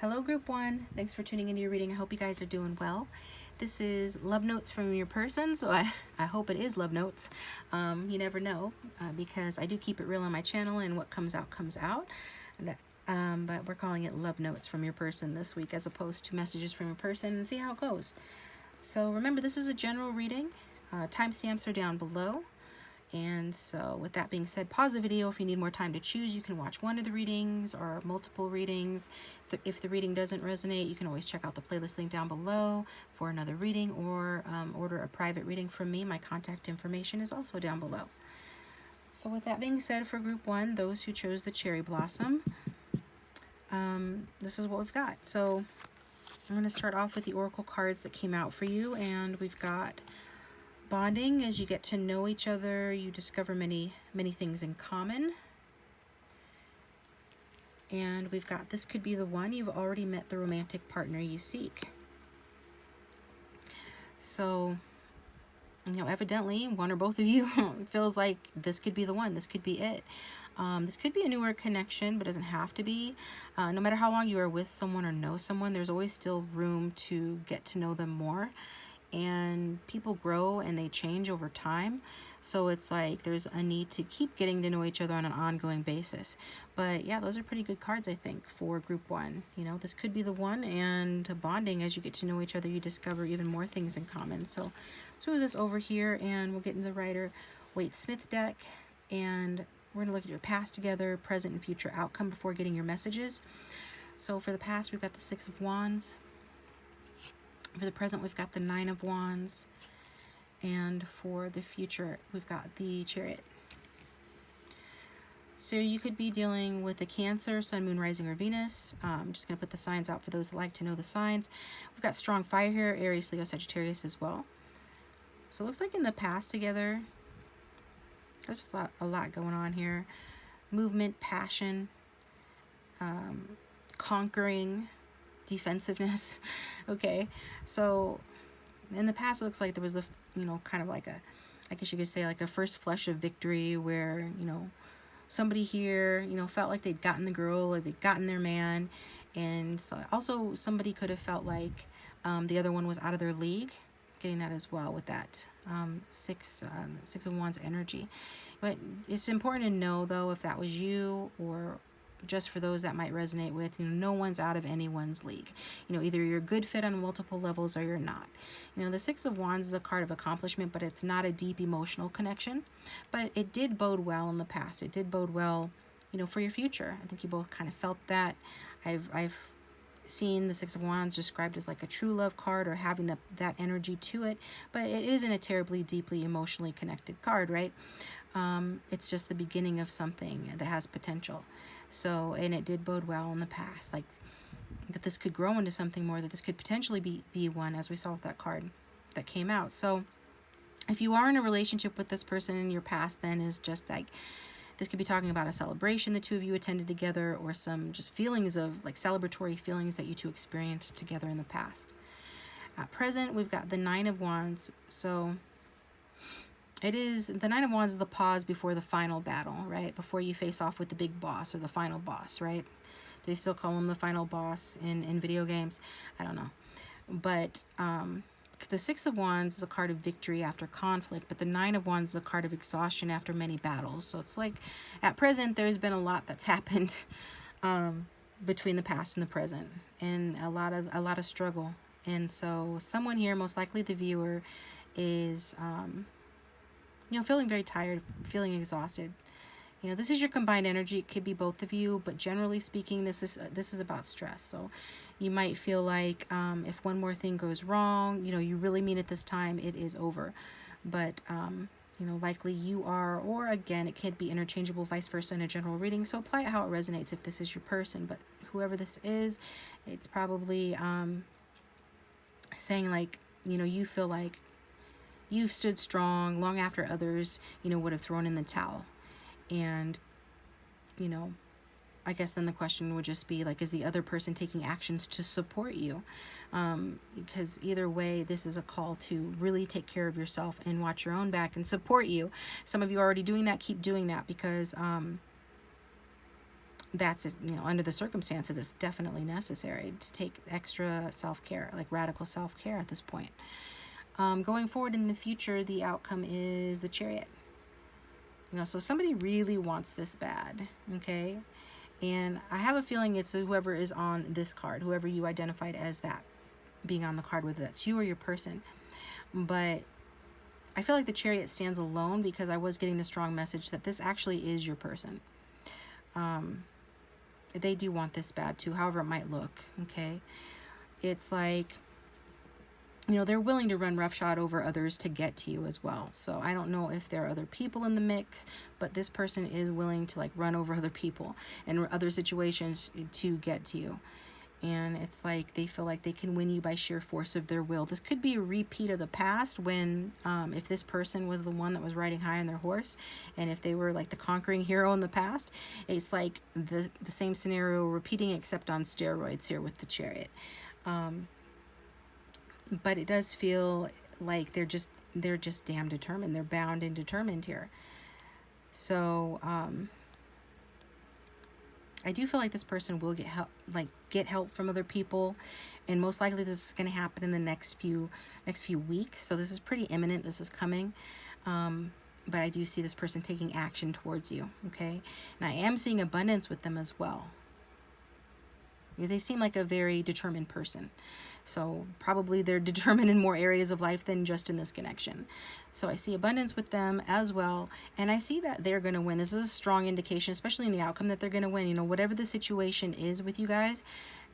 Hello group one, thanks for tuning into your reading. I hope you guys are doing well. This is love notes from your person, so I hope it is love notes. You never know, because I do keep it real on my channel, and what comes out comes out. But we're calling it love notes from your person this week as opposed to messages from your person, and see how it goes. So remember, this is a general reading. Timestamps are down below. And so with that being said, pause the video. If you need more time to choose, you can watch one of the readings or multiple readings. If the reading doesn't resonate, you can always check out the playlist link down below for another reading, or order a private reading from me. My contact information is also down below. So with that being said, for group one, those who chose the cherry blossom, this is what we've got. So I'm going to start off with the oracle cards that came out for you, and we've got bonding. As you get to know each other, you discover many things in common. And we've got, this could be the one. You've already met the romantic partner you seek. So, evidently one or both of you feels like this could be the one. This could be it. This could be a newer connection, but doesn't have to be. No matter how long you are with someone or know someone, there's always still room to get to know them more. And people grow and they change over time, so it's like there's a need to keep getting to know each other on an ongoing basis. But yeah, those are pretty good cards, I think, for group one. This could be the one, and bonding. As you get to know each other, you discover even more things in common. So let's move this over here, and we'll get into the Rider-Waite-Smith deck, and we're going to look at your past together, present and future outcome before getting your messages. So for the past, we've got the Six of Wands. For the present, we've got the Nine of Wands. And for the future, we've got the Chariot. So you could be dealing with a Cancer, Sun, Moon, Rising, or Venus. I'm just going to put the signs out for those that like to know the signs. We've got strong fire here, Aries, Leo, Sagittarius as well. So it looks like in the past together, there's just a lot going on here. Movement, passion, conquering, defensiveness. Okay, so in the past it looks like there was the kind of like I guess you could say like a first flush of victory, where somebody here felt like they'd gotten the girl or they'd gotten their man. And so also somebody could have felt like the other one was out of their league, getting that as well with that Six of Wands energy. But it's important to know, though, if that was you, or just for those that might resonate with, no one's out of anyone's league. Either you're a good fit on multiple levels or you're not. The Six of Wands is a card of accomplishment, but it's not a deep emotional connection. But it did bode well in the past. It did bode well, for your future. I think you both kind of felt that. I've seen the Six of Wands described as like a true love card, or having that energy to it, but it isn't a terribly deeply emotionally connected card, right? It's just the beginning of something that has potential. So, and it did bode well in the past, like that this could grow into something more, that this could potentially be one, as we saw with that card that came out. So if you are in a relationship with this person in your past, then is just like, this could be talking about a celebration the two of you attended together, or some just feelings of like celebratory feelings that you two experienced together in the past. At present, we've got the Nine of Wands. So it is, the Nine of Wands is the pause before the final battle, right? Before you face off with the big boss or the final boss, right? Do they still call him the final boss in video games? I don't know. But the Six of Wands is a card of victory after conflict, but the Nine of Wands is a card of exhaustion after many battles. So it's like, at present, there's been a lot that's happened between the past and the present, and a lot of struggle. And so someone here, most likely the viewer, is feeling very tired, feeling exhausted. This is your combined energy. It could be both of you, but generally speaking, this is about stress. So you might feel like if one more thing goes wrong, you really mean it this time, it is over. But likely you are, or again, it could be interchangeable, vice versa in a general reading. So apply it how it resonates if this is your person. But whoever this is, it's probably saying like, you feel like you've stood strong long after others, would have thrown in the towel. And, I guess then the question would just be like, is the other person taking actions to support you? Because either way, this is a call to really take care of yourself and watch your own back and support you. Some of you are already doing that. Keep doing that, because that's, you know, under the circumstances, it's definitely necessary to take extra self-care, like radical self-care at this point. Going forward in the future, the outcome is the Chariot. You know, so somebody really wants this bad, okay? And I have a feeling it's whoever is on this card, whoever you identified as that being on the card, whether that's you or your person. But I feel like the Chariot stands alone because I was getting the strong message that this actually is your person. They do want this bad too, however it might look, okay? It's like, you know, they're willing to run roughshod over others to get to you as well. So I don't know if there are other people in the mix, but this person is willing to like run over other people and other situations to get to you. And it's like they feel like they can win you by sheer force of their will. This could be a repeat of the past when, if this person was the one that was riding high on their horse, and if they were like the conquering hero in the past, it's like the same scenario repeating except on steroids here with the Chariot. But it does feel like they're just damn determined. They're bound and determined here. So, I do feel like this person will get help from other people, and most likely this is going to happen in the next few weeks. So this is pretty imminent. This is coming. But I do see this person taking action towards you, okay? And I am seeing abundance with them as well. They seem like a very determined person. So probably they're determined in more areas of life than just in this connection. So I see abundance with them as well. And I see that they're going to win. This is a strong indication, especially in the outcome, that they're going to win. You know, whatever the situation is with you guys,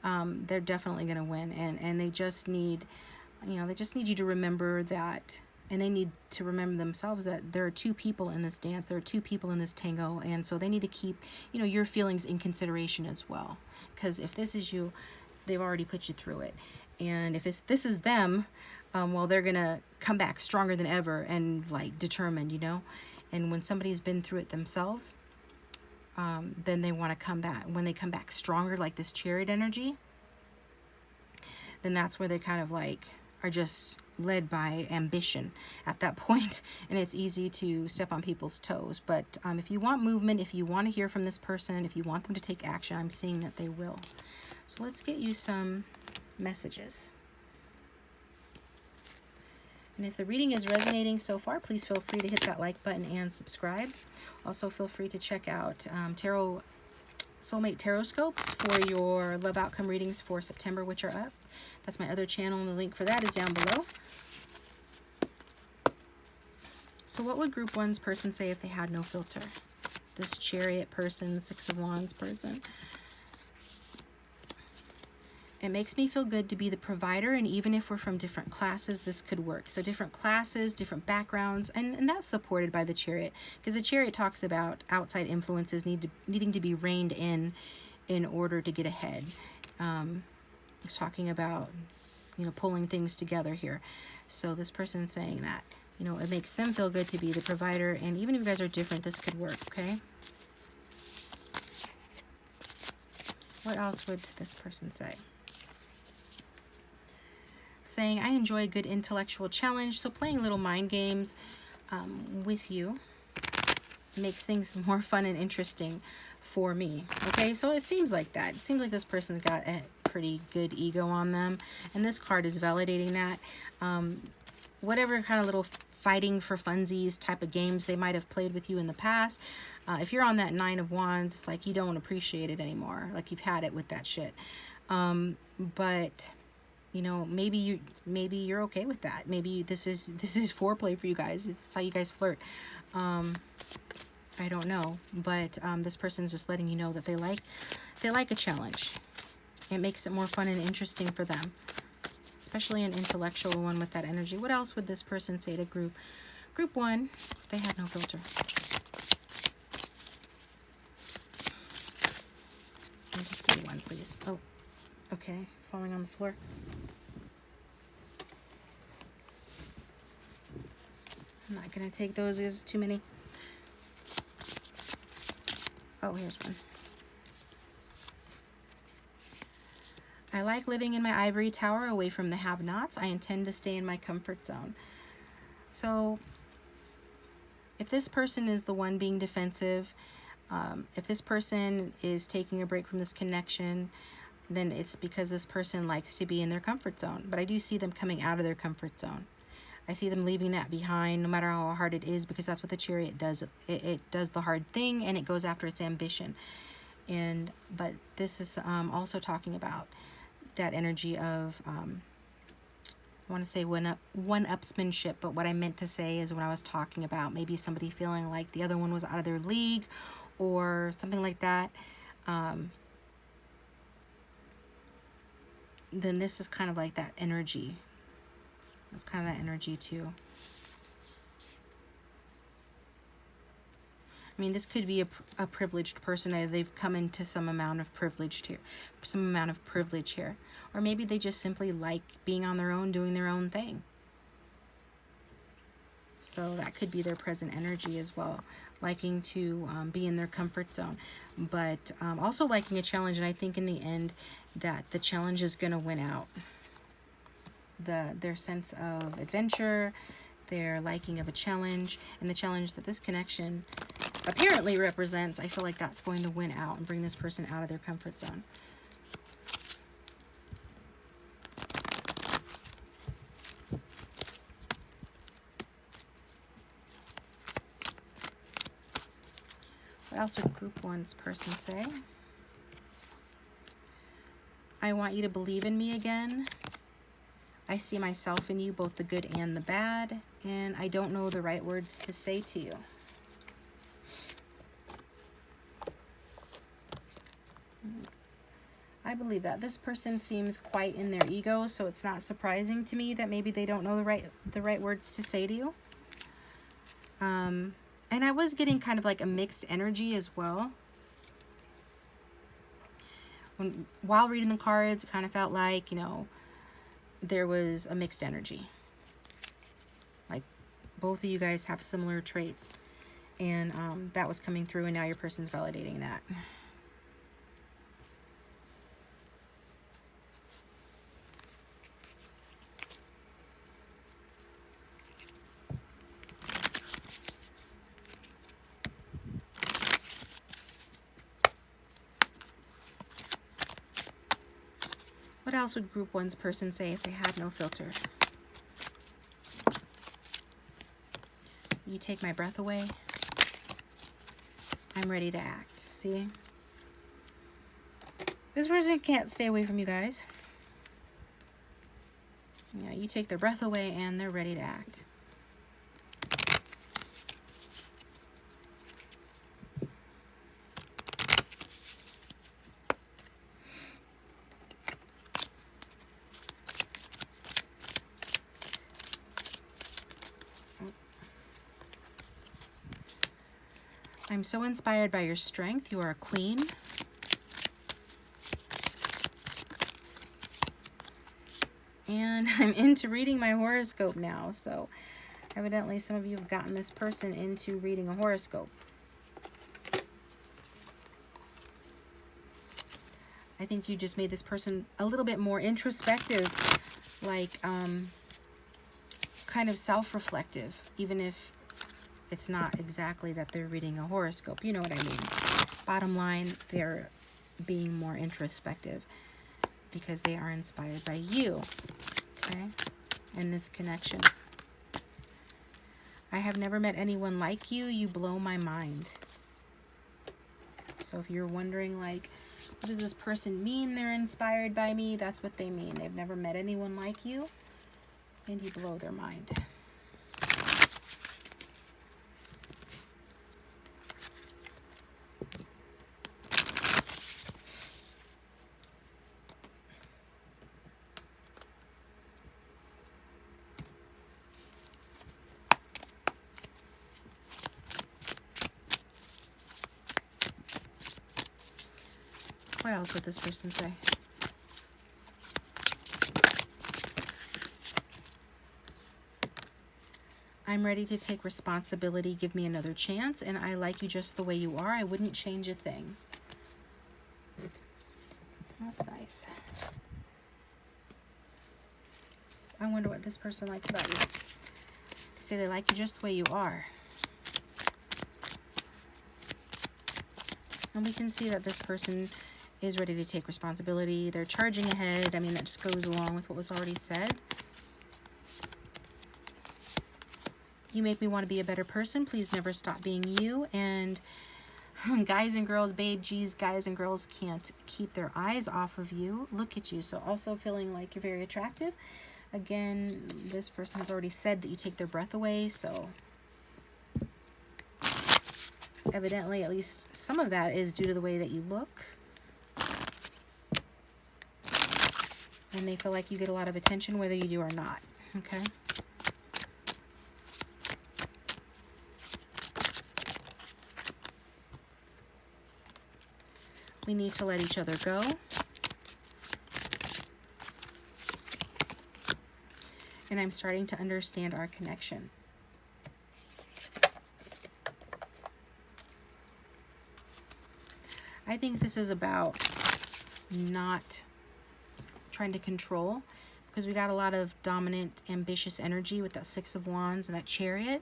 they're definitely going to win. And they just need, you know, they just need you to remember that. And they need to remember themselves that there are two people in this dance. There are two people in this tango. And so they need to keep, you know, your feelings in consideration as well. Because if this is you, they've already put you through it. And if this is them, well, they're going to come back stronger than ever and like determined, you know. And when somebody's been through it themselves, then they want to come back. When they come back stronger, like this Chariot energy, then that's where they kind of like are just led by ambition at that point. And it's easy to step on people's toes. But if you want movement, if you want to hear from this person, if you want them to take action, I'm seeing that they will. So let's get you some messages. And if the reading is resonating so far, please feel free to hit that like button and subscribe. Also feel free to check out Soulmate Tarot-scopes for your love outcome readings for September, which are up. That's my other channel, and the link for that is down below. So what would group one's person say if they had no filter? This Chariot person, Six of Wands person. It makes me feel good to be the provider, and even if we're from different classes, this could work. So different classes, different backgrounds, and that's supported by the Chariot, because the Chariot talks about outside influences needing to be reined in order to get ahead. It's talking about, you know, pulling things together here. So this person's saying that, you know, it makes them feel good to be the provider, and even if you guys are different, this could work, okay? What else would this person say? Saying, I enjoy a good intellectual challenge, so playing little mind games with you makes things more fun and interesting for me. Okay, so it seems like that. It seems like this person's got a pretty good ego on them, and this card is validating that. Whatever kind of little fighting for funsies type of games they might have played with you in the past, if you're on that Nine of Wands, it's like you don't appreciate it anymore. Like you've had it with that shit. But you know, maybe you're okay with that. Maybe this is foreplay for you guys. It's how you guys flirt. I don't know, but this person's just letting you know that they like a challenge. It makes it more fun and interesting for them, especially an intellectual one with that energy. What else would this person say to group one if they had no filter? Let me just say one, please. Oh, okay, falling on the floor. I'm not gonna take those, there's too many. Oh, here's one. I like living in my ivory tower away from the have-nots. I intend to stay in my comfort zone. So if this person is the one being defensive, If this person is taking a break from this connection, then it's because this person likes to be in their comfort zone. But I do see them coming out of their comfort zone. I see them leaving that behind, no matter how hard it is, because that's what the Chariot does. It does the hard thing, and it goes after its ambition. But this is also talking about that energy of, I want to say one-upsmanship, but what I meant to say is when I was talking about maybe somebody feeling like the other one was out of their league or something like that, then this is kind of like that energy. It's kind of that energy too. I mean, this could be a privileged person. They've come into some amount of privilege here. Or maybe they just simply like being on their own, doing their own thing. So that could be their present energy as well. Liking to be in their comfort zone. But also liking a challenge. And I think in the end that the challenge is going to win out. Their sense of adventure, their liking of a challenge, and the challenge that this connection apparently represents, I feel like that's going to win out and bring this person out of their comfort zone. What else would Group 1's person say? I want you to believe in me again. I see myself in you, both the good and the bad, and I don't know the right words to say to you. I believe that. This person seems quite in their ego, so it's not surprising to me that maybe they don't know the right words to say to you. And I was getting kind of like a mixed energy as well. While reading the cards, it kind of felt like, you know, there was a mixed energy. Like both of you guys have similar traits, and that was coming through, and now your person's validating that. What else would Group 1's person say if they had no filter? You take my breath away. I'm ready to act. See? This person can't stay away from you guys. Yeah, you take their breath away and they're ready to act. I'm so inspired by your strength. You are a queen. And I'm into reading my horoscope now. So evidently some of you have gotten this person into reading a horoscope. I think you just made this person a little bit more introspective, like kind of self-reflective, even if it's not exactly that they're reading a horoscope. You know what I mean. Bottom line, they're being more introspective because they are inspired by you, okay, in this connection. I have never met anyone like you. You blow my mind. So if you're wondering, like, what does this person mean they're inspired by me? That's what they mean. They've never met anyone like you, and you blow their mind. What else would this person say? I'm ready to take responsibility. Give me another chance, and I like you just the way you are. I wouldn't change a thing. That's nice. I wonder what this person likes about you. They say they like you just the way you are. And we can see that this person is ready to take responsibility. They're charging ahead. I mean, that just goes along with what was already said. You make me want to be a better person. Please never stop being you. And guys and girls, babe, geez, guys and girls can't keep their eyes off of you. Look at you. So also feeling like you're very attractive. Again, this person has already said that you take their breath away. So evidently, at least some of that is due to the way that you look. And they feel like you get a lot of attention whether you do or not. Okay. We need to let each other go. And I'm starting to understand our connection. I think this is about not trying to control, because we got a lot of dominant, ambitious energy with that Six of Wands and that Chariot.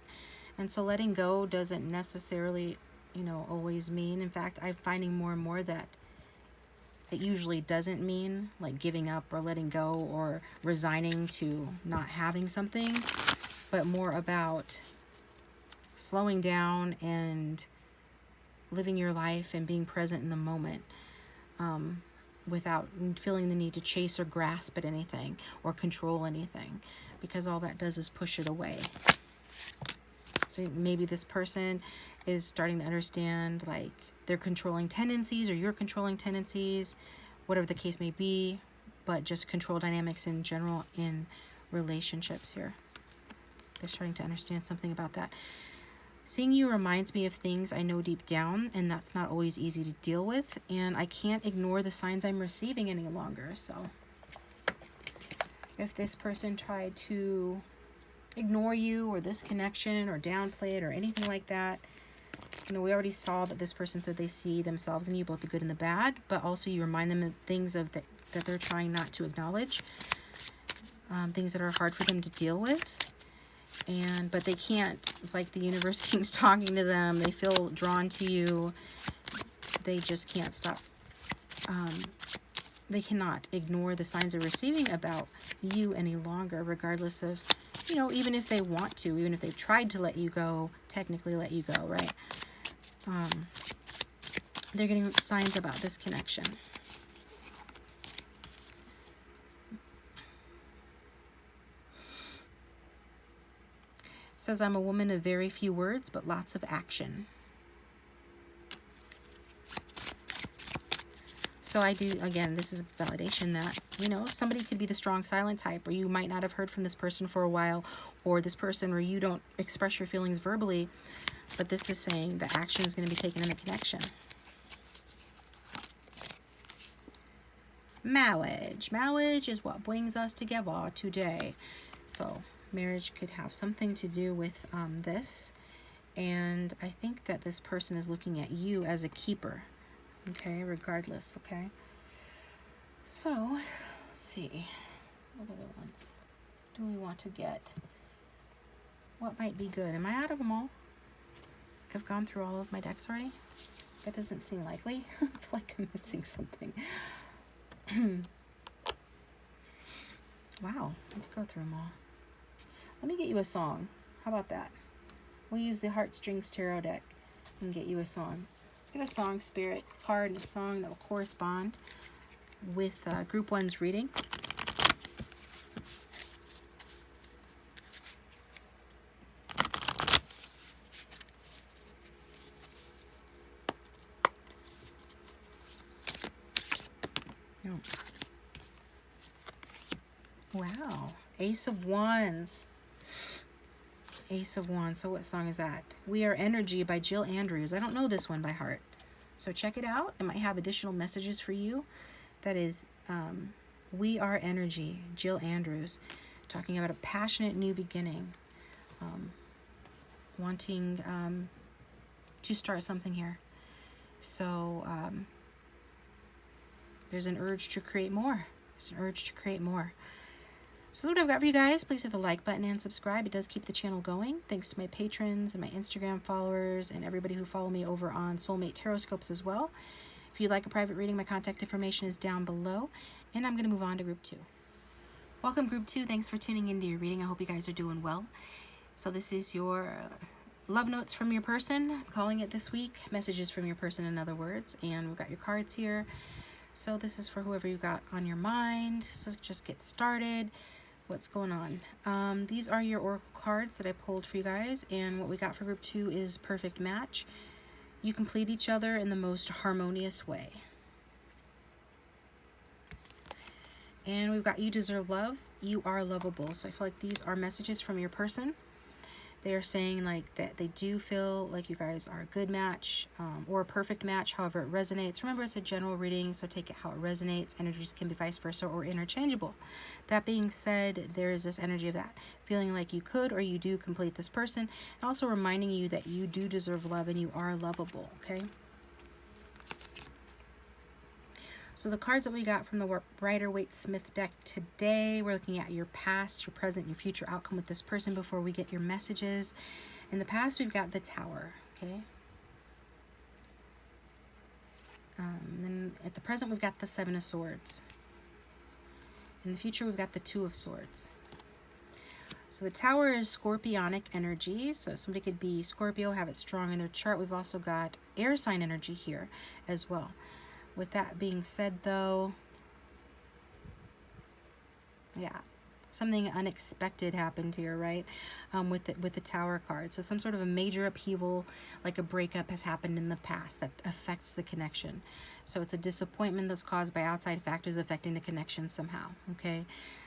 And so letting go doesn't necessarily, you know, always mean. In fact, I'm finding more and more that it usually doesn't mean like giving up or letting go or resigning to not having something, but more about slowing down and living your life and being present in the moment, without feeling the need to chase or grasp at anything or control anything, because all that does is push it away. So maybe this person is starting to understand like their controlling tendencies or your controlling tendencies, whatever the case may be, but just control dynamics in general in relationships here. They're starting to understand something about that. Seeing you reminds me of things I know deep down, and that's not always easy to deal with, and I can't ignore the signs I'm receiving any longer. So if this person tried to ignore you or this connection or downplay it or anything like that, you know, we already saw that this person said they see themselves in you, both the good and the bad, but also you remind them of things that they're trying not to acknowledge, things that are hard for them to deal with. But they can't. It's like the universe keeps talking to them. They feel drawn to you. They just can't stop. They cannot ignore the signs they're receiving about you any longer, regardless of, you know, even if they want to, even if they've tried to let you go, technically let you go, right? They're getting signs about this connection. Says, I'm a woman of very few words, but lots of action. So I do, again, this is validation that, you know, somebody could be the strong silent type, or you might not have heard from this person for a while, or this person where you don't express your feelings verbally, but this is saying the action is going to be taken in the connection. Marriage. Marriage is what brings us together today. So marriage could have something to do with this. And I think that this person is looking at you as a keeper. Okay, regardless, okay? So, let's see. What other ones do we want to get? What might be good? Am I out of them all? I've gone through all of my decks already? That doesn't seem likely. I feel like I'm missing something. Wow, let's go through them all. Let me get you a song. How about that? We'll use the Heartstrings Tarot deck and get you a song. Let's get a song spirit card and a song that will correspond with Group 1's reading. Oh. Wow, Ace of Wands. Ace of Wands. So what song is that? We Are Energy by Jill Andrews. I don't know this one by heart, so check it out. It might have additional messages for you. That is We Are Energy, Jill Andrews, talking about a passionate new beginning, wanting to start something here. So there's an urge to create more. There's an urge to create more. So that's what I've got for you guys. Please hit the like button and subscribe. It does keep the channel going. Thanks to my patrons and my Instagram followers and everybody who follow me over on Soulmate Taroscopes as well. If you'd like a private reading, my contact information is down below. And I'm going to move on to group 2. Welcome, group 2. Thanks for tuning into your reading. I hope you guys are doing well. So this is your love notes from your person, I'm calling it this week. Messages from your person, in other words. And we've got your cards here. So this is for whoever you got on your mind. So just get started. What's going on? These are your oracle cards that I pulled for you guys, and what we got for group 2 is perfect match. You complete each other in the most harmonious way. And we've got you deserve love. You are lovable. So I feel like these are messages from your person. They are saying like that they do feel like you guys are a good match, or a perfect match, however it resonates. Remember, it's a general reading, so take it how it resonates. Energies can be vice versa or interchangeable. That being said, there is this energy of that, feeling like you could or you do complete this person, and also reminding you that you do deserve love and you are lovable, okay? So the cards that we got from the Rider-Waite-Smith deck today, we're looking at your past, your present, your future outcome with this person before we get your messages. In the past, we've got the Tower, okay? Then at the present, we've got the Seven of Swords. In the future, we've got the Two of Swords. So the Tower is scorpionic energy. So somebody could be Scorpio, have it strong in their chart. We've also got air sign energy here as well. With that being said, though, yeah, something unexpected happened here, right? With the Tower card. So some sort of a major upheaval, like a breakup, has happened in the past that affects the connection. So it's a disappointment that's caused by outside factors affecting the connection somehow, okay?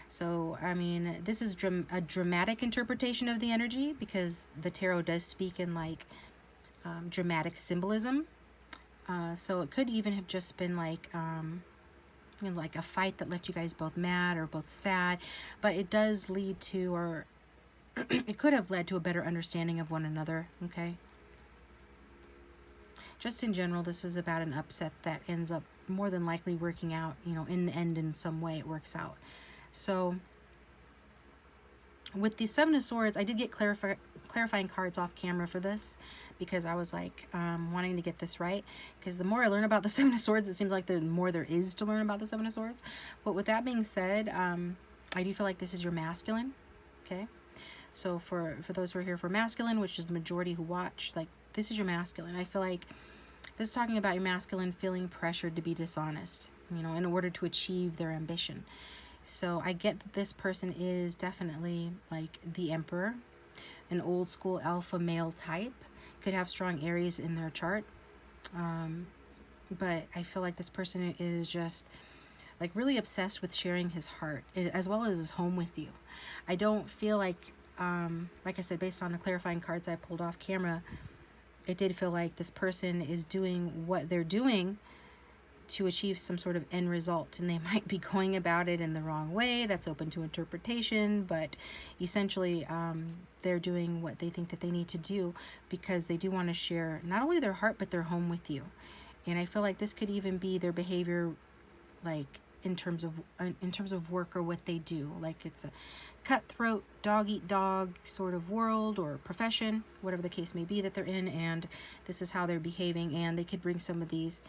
So, I mean, this is a dramatic interpretation of the energy, because the tarot does speak in, like, dramatic symbolism. So it could even have just been like, you know, like a fight that left you guys both mad or both sad, but it does lead to, or it could have led to a better understanding of one another, okay? Just in general, this is about an upset that ends up more than likely working out, you know, in the end in some way it works out. So with the Seven of Swords, I did get clarifying cards off camera for this, because I was like wanting to get this right, because the more I learn about the Seven of Swords, it seems like the more there is to learn about the Seven of Swords. But with that being said, I do feel like this is your masculine, okay? So for those who are here for masculine, which is the majority who watch, like, this is your masculine. I feel like this is talking about your masculine feeling pressured to be dishonest, you know, in order to achieve their ambition. So I get that this person is definitely like the Emperor, an old school alpha male type, could have strong Aries in their chart. But I feel like this person is just like really obsessed with sharing his heart as well as his home with you. I don't feel like I said, based on the clarifying cards I pulled off camera, it did feel like this person is doing what they're doing to achieve some sort of end result, and they might be going about it in the wrong way. That's open to interpretation, but essentially they're doing what they think that they need to do because they do want to share not only their heart but their home with you. And I feel like this could even be their behavior, like in terms of work or what they do, like it's a cutthroat dog eat dog sort of world or profession, whatever the case may be that they're in, and this is how they're behaving. And they could bring some of these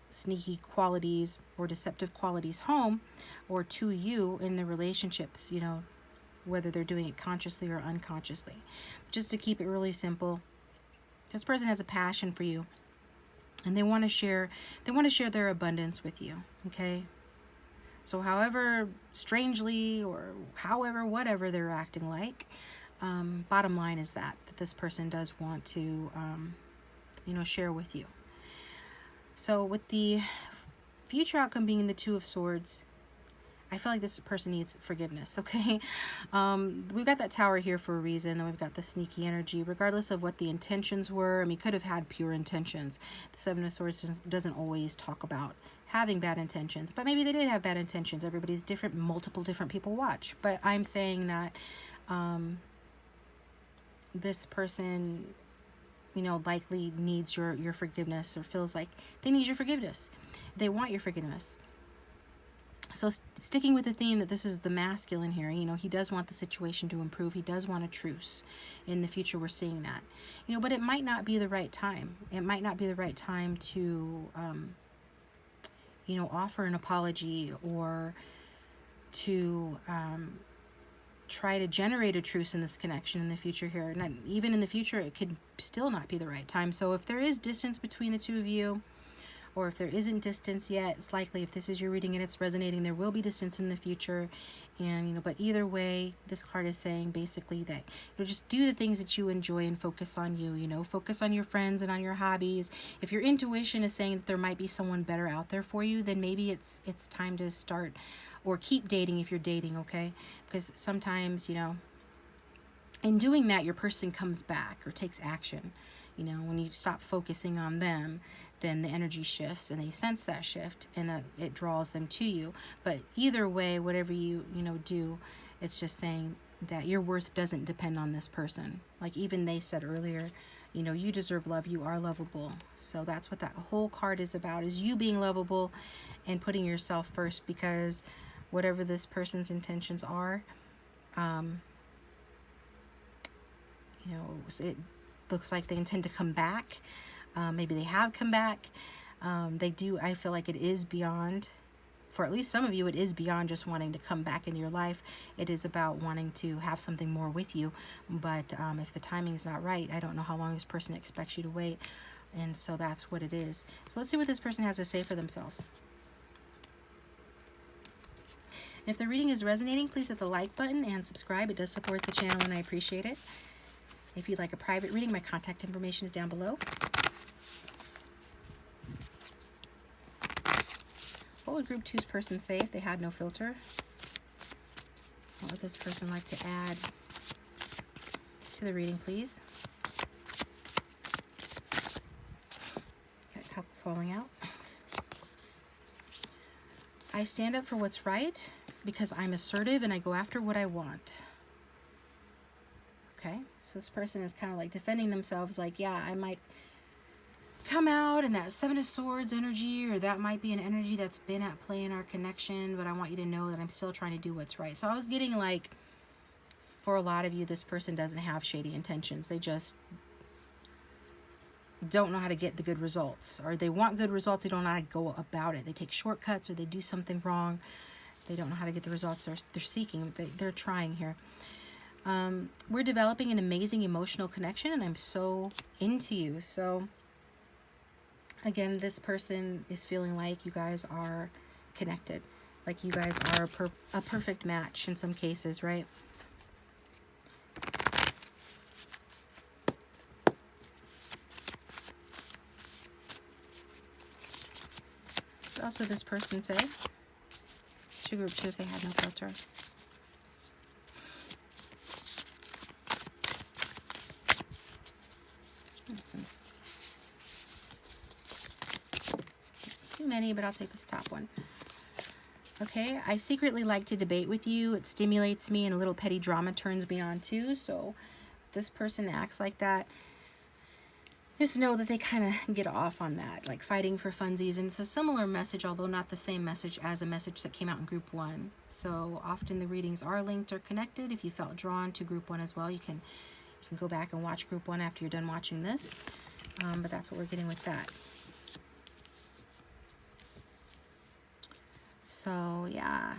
sneaky qualities or deceptive qualities home or to you in their relationships, you know, whether they're doing it consciously or unconsciously. Just to keep it really simple, this person has a passion for you, and they want to share their abundance with you, okay? So however strangely or however whatever they're acting like, bottom line is that this person does want to you know, share with you. So with the future outcome being the Two of Swords, I feel like this person needs forgiveness, okay? We've got that Tower here for a reason, then we've got the sneaky energy. Regardless of what the intentions were, I mean, could have had pure intentions. The Seven of Swords doesn't always talk about having bad intentions, but maybe they did have bad intentions. Everybody's different, multiple different people watch. But I'm saying that this person, you know, likely needs your forgiveness, or feels like they need your forgiveness. They want your forgiveness. So sticking with the theme that this is the masculine here, you know, he does want the situation to improve. He does want a truce. In the future, we're seeing that. You know, but it might not be the right time. It might not be the right time to, you know, offer an apology or to try to generate a truce in this connection in the future here. Not even in the future, it could still not be the right time. So if there is distance between the two of you, or if there isn't distance yet, it's likely, if this is your reading and it's resonating, there will be distance in the future. And, you know, but either way, this card is saying basically that, you know, just do the things that you enjoy and focus on you, you know, focus on your friends and on your hobbies. If your intuition is saying that there might be someone better out there for you, then maybe it's time to start or keep dating if you're dating, okay? Because sometimes, you know, in doing that, your person comes back or takes action. You know, when you stop focusing on them, then the energy shifts and they sense that shift and that it draws them to you. But either way, whatever you know, do, it's just saying that your worth doesn't depend on this person. Like even they said earlier, you know, you deserve love, you are lovable. So that's what that whole card is about, is you being lovable and putting yourself first, because whatever this person's intentions are, you know, it looks like they intend to come back. Maybe they have come back. They do. I feel like it is beyond, for at least some of you, it is beyond just wanting to come back into your life. It is about wanting to have something more with you. But if the timing is not right, I don't know how long this person expects you to wait. And so that's what it is. So let's see what this person has to say for themselves. If the reading is resonating, please hit the like button and subscribe. It does support the channel and I appreciate it. If you'd like a private reading, my contact information is down below. What would Group 2's person say if they had no filter? What would this person like to add to the reading, please? Got a couple falling out. I stand up for what's right because I'm assertive and I go after what I want. Okay, so this person is kind of like defending themselves, like, yeah, I might come out in that Seven of Swords energy, or that might be an energy that's been at play in our connection, but I want you to know that I'm still trying to do what's right. So I was getting like, for a lot of you, this person doesn't have shady intentions. They just don't know how to get the good results, or they want good results, they don't know how to go about it. They take shortcuts or they do something wrong. They don't know how to get the results they're seeking. They're trying here. We're developing an amazing emotional connection and I'm so into you. So again, this person is feeling like you guys are connected, like you guys are a perfect match in some cases, right? What else would this person say to Group 2 if they had no filter? Too many, but I'll take this top one. Okay, I secretly like to debate with you. It stimulates me and a little petty drama turns me on too. So if this person acts like that, just know that they kind of get off on that, like fighting for funsies. And it's a similar message, although not the same message as a message that came out in Group 1. So often the readings are linked or connected. If you felt drawn to Group 1 as well, you can go back and watch Group 1 after you're done watching this. But that's what we're getting with that. So yeah,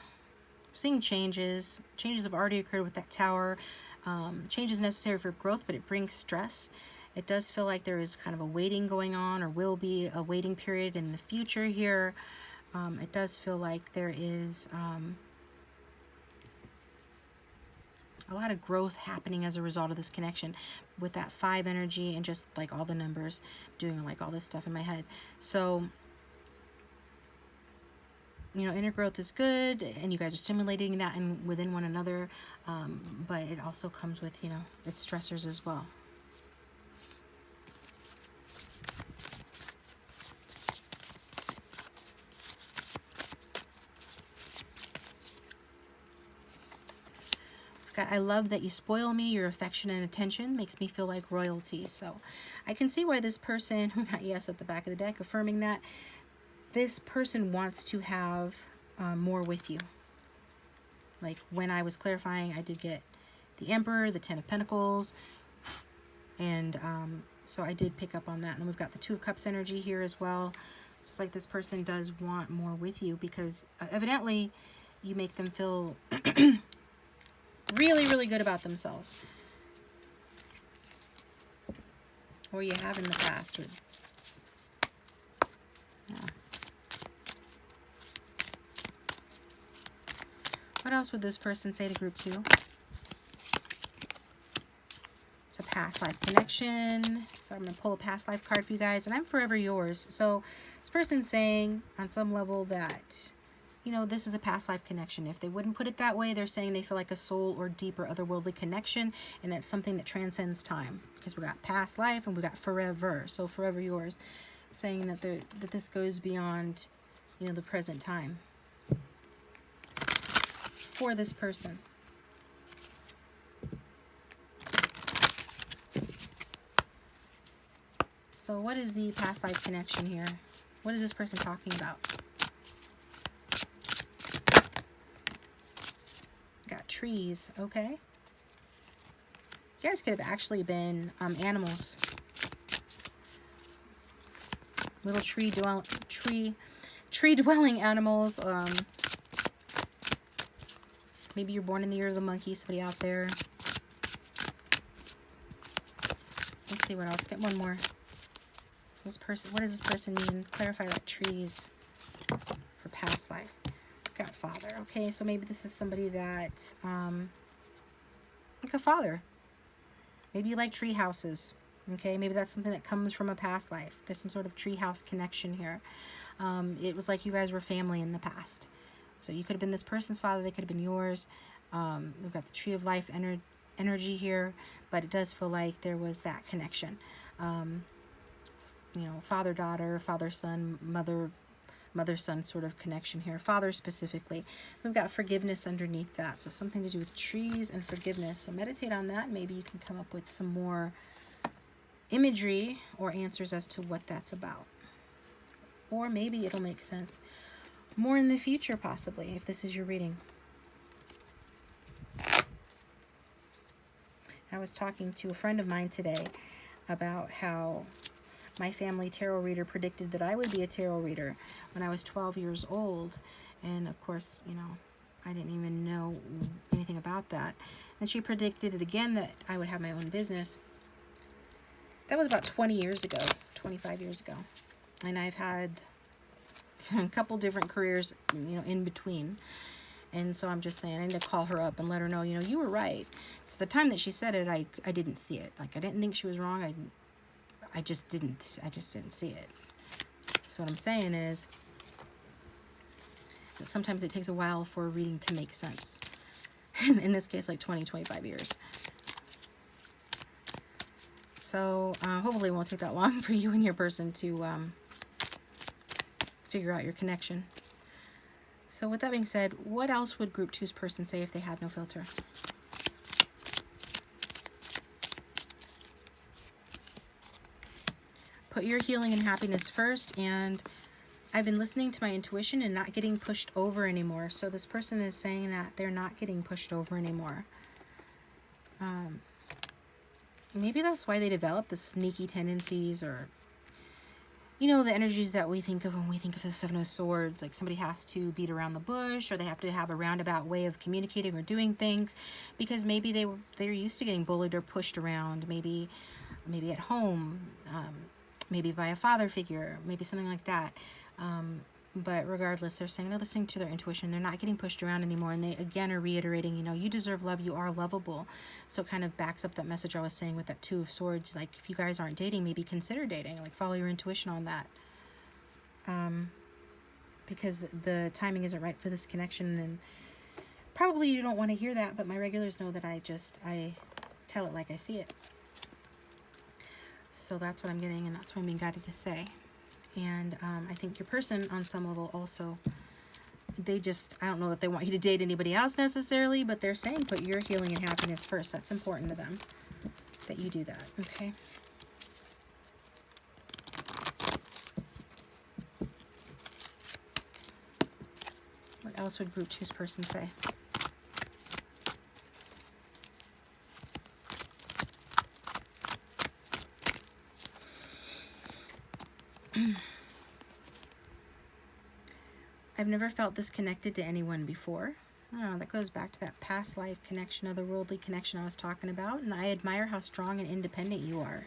seeing changes. Changes have already occurred with that Tower. Change is necessary for growth, but it brings stress. It does feel like there is kind of a waiting going on, or will be a waiting period in the future here. It does feel like there is a lot of growth happening as a result of this connection with that 5 energy and just like all the numbers, doing like all this stuff in my head. So, you know, inner growth is good and you guys are stimulating that and within one another, but it also comes with, you know, its stressors as well. I love that you spoil me. Your affection and attention makes me feel like royalty. So I can see why this person, who got yes at the back of the deck, affirming that this person wants to have more with you. Like when I was clarifying, I did get the Emperor, the Ten of Pentacles, and so I did pick up on that. And we've got the Two of Cups energy here as well. So it's like this person does want more with you because evidently you make them feel really, really good about themselves. Or you have in the past. Yeah. What else would this person say to group 2? It's a past life connection. So I'm going to pull a past life card for you guys. And I'm forever yours. So this person's saying on some level that, you know, this is a past life connection. If they wouldn't put it that way, they're saying they feel like a soul or deeper otherworldly connection. And that's something that transcends time. Because we got past life and we got forever. So forever yours. Saying that that this goes beyond, you know, the present time. For this person. So what is the past life connection here? What is this person talking about? Got trees, okay. You guys could have actually been animals. Little tree dwelling animals. Maybe you're born in the year of the monkey, somebody out there. Let's see what else. Get one more. This person, what does this person mean? Clarify that trees for past life. Got father. Okay, so maybe this is somebody that, like a father. Maybe you like tree houses. Okay, maybe that's something that comes from a past life. There's some sort of tree house connection here. It was like you guys were family in the past. So you could have been this person's father, they could have been yours. We've got the tree of life energy here, but it does feel like there was that connection. You know, father-daughter, father-son, mother-son sort of connection here. Father specifically. We've got forgiveness underneath that. So something to do with trees and forgiveness. So meditate on that. Maybe you can come up with some more imagery or answers as to what that's about. Or maybe it'll make sense more in the future, possibly, if this is your reading. I was talking to a friend of mine today about how my family tarot reader predicted that I would be a tarot reader when I was 12 years old. And of course, you know, I didn't even know anything about that. And she predicted it again that I would have my own business. That was about 20 years ago, 25 years ago. And I've had a couple different careers, you know, in between. And so I'm just saying, I need to call her up and let her know, you know, you were right. So the time that she said it, I didn't see it. Like, I didn't think she was wrong. I just didn't see it. So what I'm saying is that sometimes it takes a while for a reading to make sense. In this case, like 20, 25 years. So hopefully it won't take that long for you and your person to figure out your connection. So with that being said, what else would Group 2's person say if they had no filter? Put your healing and happiness first, and I've been listening to my intuition and not getting pushed over anymore. So this person is saying that they're not getting pushed over anymore. Maybe that's why they develop the sneaky tendencies, or, you know, the energies that we think of when we think of the Seven of Swords. Like somebody has to beat around the bush, or they have to have a roundabout way of communicating or doing things, because maybe they're used to getting bullied or pushed around. Maybe at home, maybe by a father figure, maybe something like that. But regardless, they're saying they're listening to their intuition. They're not getting pushed around anymore. And they, again, are reiterating, you know, you deserve love. You are lovable. So it kind of backs up that message I was saying with that Two of Swords. Like, if you guys aren't dating, maybe consider dating. Like, follow your intuition on that. Because the timing isn't right for this connection. And probably you don't want to hear that, but my regulars know that I tell it like I see it. So that's what I'm getting, and that's what I'm being guided to say. And I think your person, on some level, also, I don't know that they want you to date anybody else necessarily, but they're saying put your healing and happiness first. That's important to them, that you do that, okay? What else would group two's person say? I've never felt this connected to anyone before. Oh, that goes back to that past life connection, otherworldly connection I was talking about. And I admire how strong and independent you are.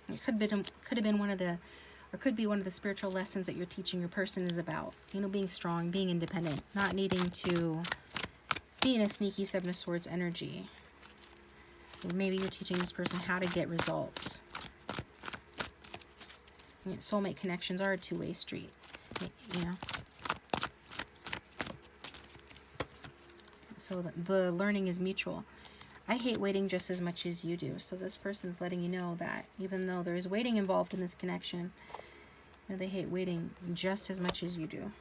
It could have been one of the, or could be one of the spiritual lessons that you're teaching your person is about. You know, being strong, being independent, not needing to be in a sneaky Seven of Swords energy. Or maybe you're teaching this person how to get results. Soulmate connections are a two-way street, you know. So the learning is mutual. I hate waiting just as much as you do. So this person's letting you know that even though there is waiting involved in this connection, you know, they hate waiting just as much as you do.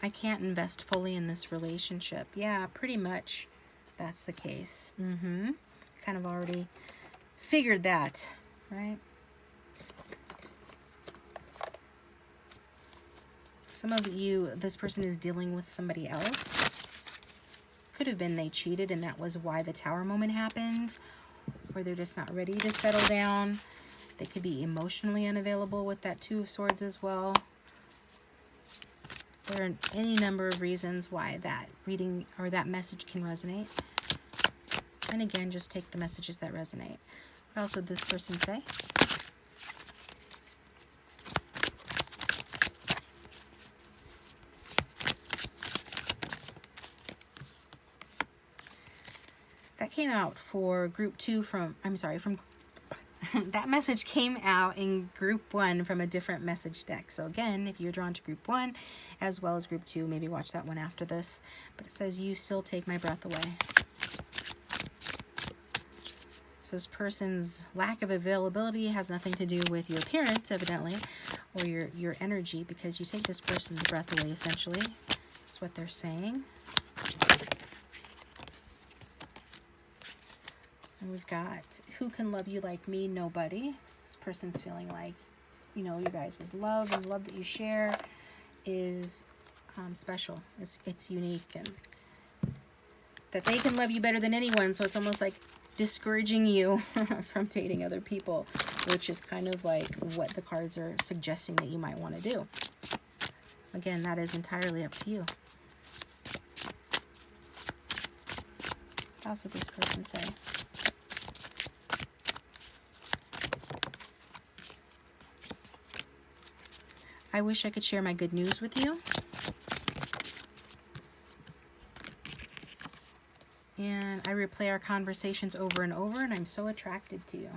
I can't invest fully in this relationship. Yeah, pretty much that's the case. Kind of already figured that, right? Some of you, this person is dealing with somebody else. Could have been they cheated and that was why the Tower moment happened. Or they're just not ready to settle down. They could be emotionally unavailable with that Two of Swords as well. There are any number of reasons why that reading or that message can resonate. And again, just take the messages that resonate. What else would this person say? That came out for group 2 from, I'm sorry, from that message came out in group 1 from a different message deck. So again, if you're drawn to group 1 as well as group 2, maybe watch that one after this. But it says, you still take my breath away. So this person's lack of availability has nothing to do with your appearance, evidently, or your energy, because you take this person's breath away, essentially. That's what they're saying. And we've got, who can love you like me? Nobody. So this person's feeling like, you know, you guys' love and love that you share is special. It's unique, and that they can love you better than anyone. So it's almost like discouraging you from dating other people, which is kind of like what the cards are suggesting that you might want to do. Again, that is entirely up to you. What else would this person say? I wish I could share my good news with you. And I replay our conversations over and over, and I'm so attracted to you.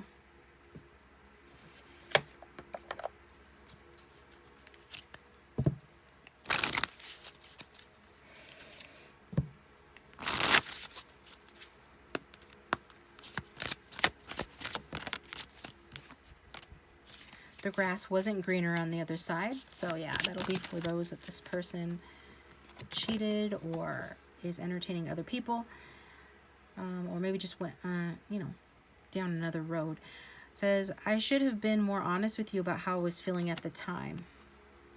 The grass wasn't greener on the other side. So yeah, that'll be for those that this person cheated or is entertaining other people, or maybe just went, you know, down another road. It says, I should have been more honest with you about how I was feeling at the time.